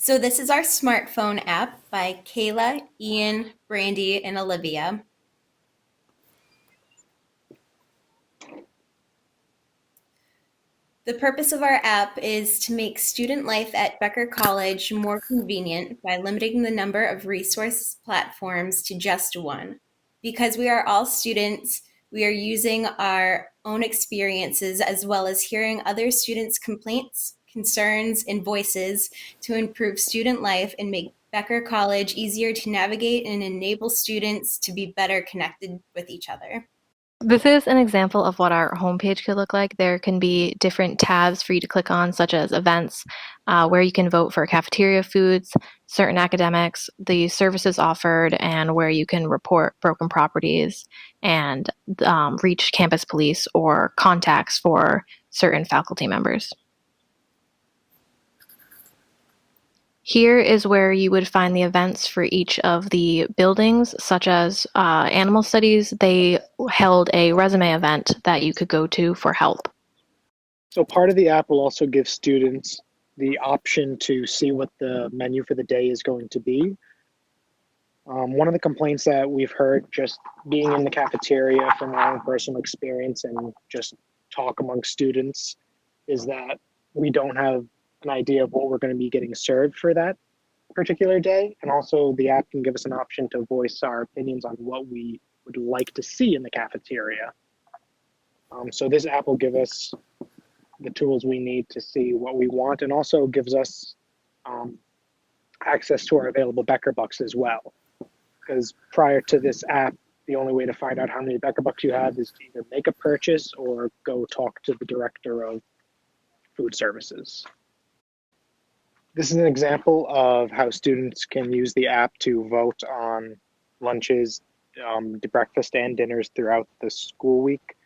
So this is our smartphone app by Kayla, Ian, Brandy, and Olivia. The purpose of our app is to make student life at Becker College more convenient by limiting the number of resource platforms to just one. Because we are all students, we are using our own experiences as well as hearing other students' complaints, concerns, and voices to improve student life and make Becker College easier to navigate and enable students to be better connected with each other. This is an example of what our homepage could look like. There can be different tabs for you to click on, such as events, where you can vote for cafeteria foods, certain academics, the services offered, and where you can report broken properties and reach campus police or contacts for certain faculty members. Here is where you would find the events for each of the buildings, such as animal studies. They held a resume event that you could go to for help. So part of the app will also give students the option to see what the menu for the day is going to be. One of the complaints that we've heard just being in the cafeteria from our own personal experience and just talk among students is that we don't have an idea of what we're going to be getting served for that particular day. And also the app can give us an option to voice our opinions on what we would like to see in the cafeteria. So this app will give us the tools we need to see what we want, and also gives us access to our available Becker Bucks as well. Because prior to this app, the only way to find out how many Becker Bucks you have is to either make a purchase or go talk to the director of food services. This is an example of how students can use the app to vote on lunches, the breakfast and dinners throughout the school week.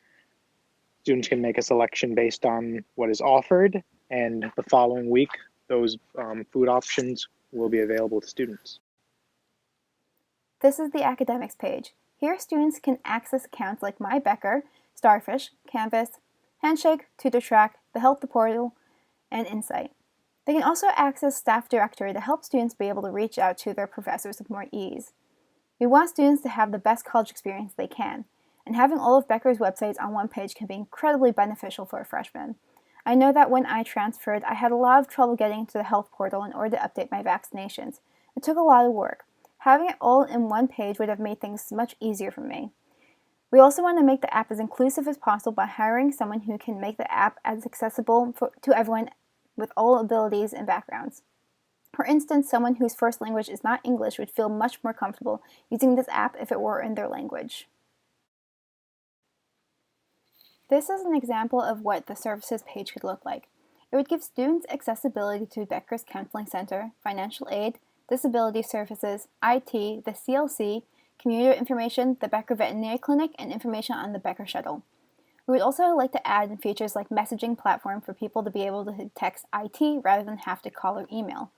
Students can make a selection based on what is offered, and the following week, those food options will be available to students. This is the academics page. Here, students can access accounts like My Becker, Starfish, Canvas, Handshake, TutorTrack, the Help the Portal, and Insight. They can also access Staff Directory to help students be able to reach out to their professors with more ease. We want students to have the best college experience they can, and having all of Becker's websites on one page can be incredibly beneficial for a freshman. I know that when I transferred, I had a lot of trouble getting into the health portal in order to update my vaccinations. It took a lot of work. Having it all in one page would have made things much easier for me. We also want to make the app as inclusive as possible by hiring someone who can make the app as accessible to everyone with all abilities and backgrounds. For instance, someone whose first language is not English would feel much more comfortable using this app if it were in their language. This is an example of what the services page could look like. It would give students accessibility to Becker's Counseling Center, financial aid, disability services, IT, the CLC, commuter information, the Becker Veterinary Clinic, and information on the Becker Shuttle. We would also like to add in features like messaging platform for people to be able to text IT rather than have to call or email.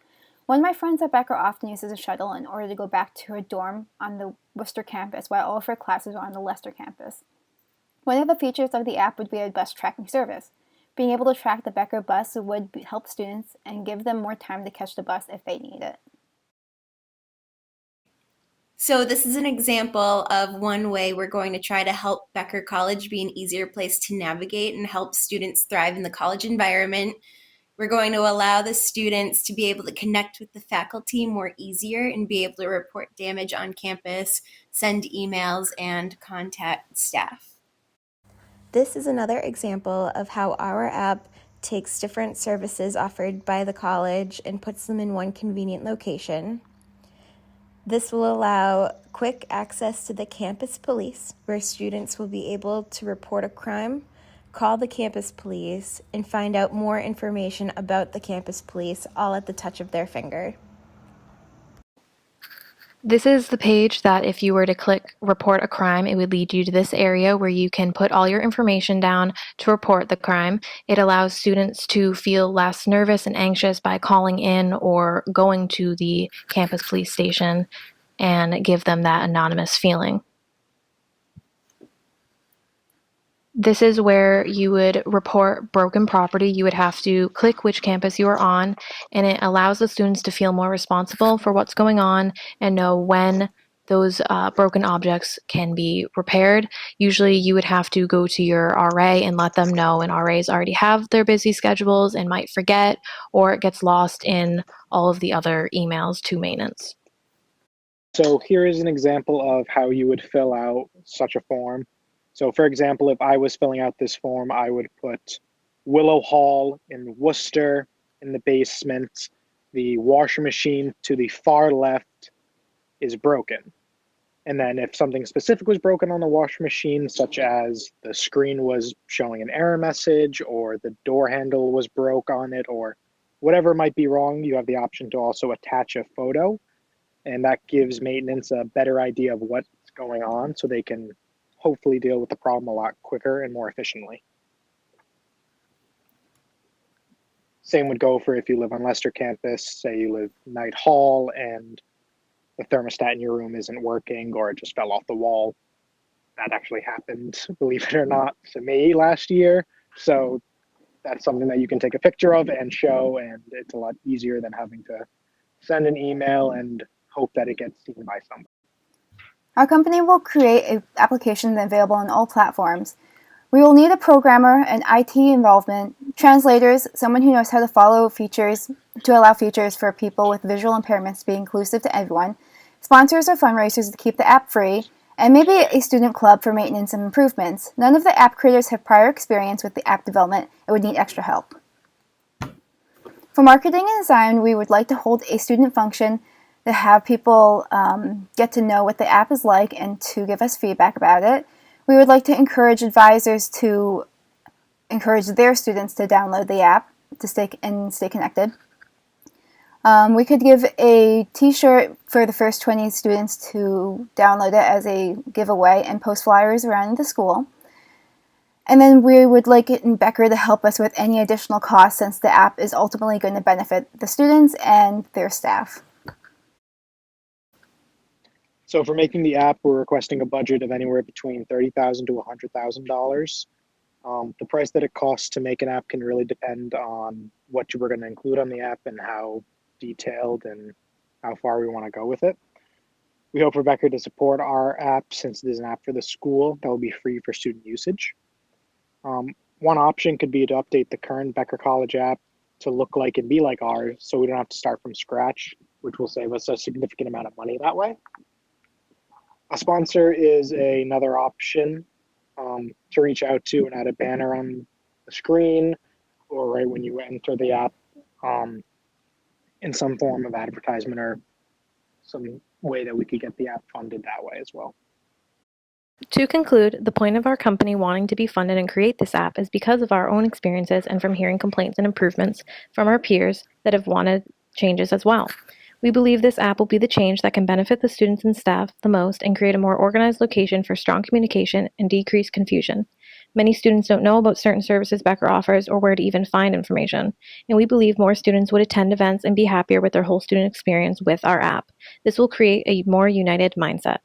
One of my friends at Becker often uses a shuttle in order to go back to her dorm on the Worcester campus while all of her classes are on the Leicester campus. One of the features of the app would be a bus tracking service. Being able to track the Becker bus would help students and give them more time to catch the bus if they need it. So this is an example of one way we're going to try to help Becker College be an easier place to navigate and help students thrive in the college environment. We're going to allow the students to be able to connect with the faculty more easier and be able to report damage on campus, send emails, and contact staff. This is another example of how our app takes different services offered by the college and puts them in one convenient location. This will allow quick access to the campus police, where students will be able to report a crime, call the campus police, and find out more information about the campus police, all at the touch of their finger. This is the page that if you were to click report a crime, it would lead you to this area where you can put all your information down to report the crime. It allows students to feel less nervous and anxious by calling in or going to the campus police station and give them that anonymous feeling. This is where you would report broken property. You would have to click which campus you are on, and it allows the students to feel more responsible for what's going on and know when those broken objects can be repaired. Usually you would have to go to your RA and let them know, and RAs already have their busy schedules and might forget, or it gets lost in all of the other emails to maintenance. So here is an example of how you would fill out such a form. So for example, if I was filling out this form, I would put Willow Hall in Worcester in the basement. The washing machine to the far left is broken. And then if something specific was broken on the washing machine, such as the screen was showing an error message or the door handle was broke on it or whatever might be wrong, you have the option to also attach a photo. And that gives maintenance a better idea of what's going on so they can hopefully deal with the problem a lot quicker and more efficiently. Same would go for if you live on Leicester campus, say you live Knight Hall and the thermostat in your room isn't working or it just fell off the wall. That actually happened, believe it or not, to me last year. So that's something that you can take a picture of and show, and it's a lot easier than having to send an email and hope that it gets seen by somebody. Our company will create an application available on all platforms. We will need a programmer and IT involvement, translators, someone who knows how to follow features to allow features for people with visual impairments to be inclusive to everyone, sponsors or fundraisers to keep the app free, and maybe a student club for maintenance and improvements. None of the app creators have prior experience with the app development and would need extra help. For marketing and design, we would like to hold a student function to have people get to know what the app is like and to give us feedback about it. We would like to encourage advisors to encourage their students to download the app to stay connected. We could give a t-shirt for the first 20 students to download it as a giveaway and post flyers around the school. And then we would like it in Becker to help us with any additional costs since the app is ultimately going to benefit the students and their staff. So for making the app, we're requesting a budget of anywhere between $30,000 to $100,000. The price that it costs to make an app can really depend on what you were going to include on the app and how detailed and how far we want to go with it. We hope for Becker to support our app since it is an app for the school that will be free for student usage. One option could be to update the current Becker College app to look like and be like ours so we don't have to start from scratch, which will save us a significant amount of money that way. A sponsor is another option to reach out to and add a banner on the screen or right when you enter the app in some form of advertisement or some way that we could get the app funded that way as well. To conclude, the point of our company wanting to be funded and create this app is because of our own experiences and from hearing complaints and improvements from our peers that have wanted changes as well. We believe this app will be the change that can benefit the students and staff the most and create a more organized location for strong communication and decrease confusion. Many students don't know about certain services Becker offers or where to even find information, and we believe more students would attend events and be happier with their whole student experience with our app. This will create a more united mindset.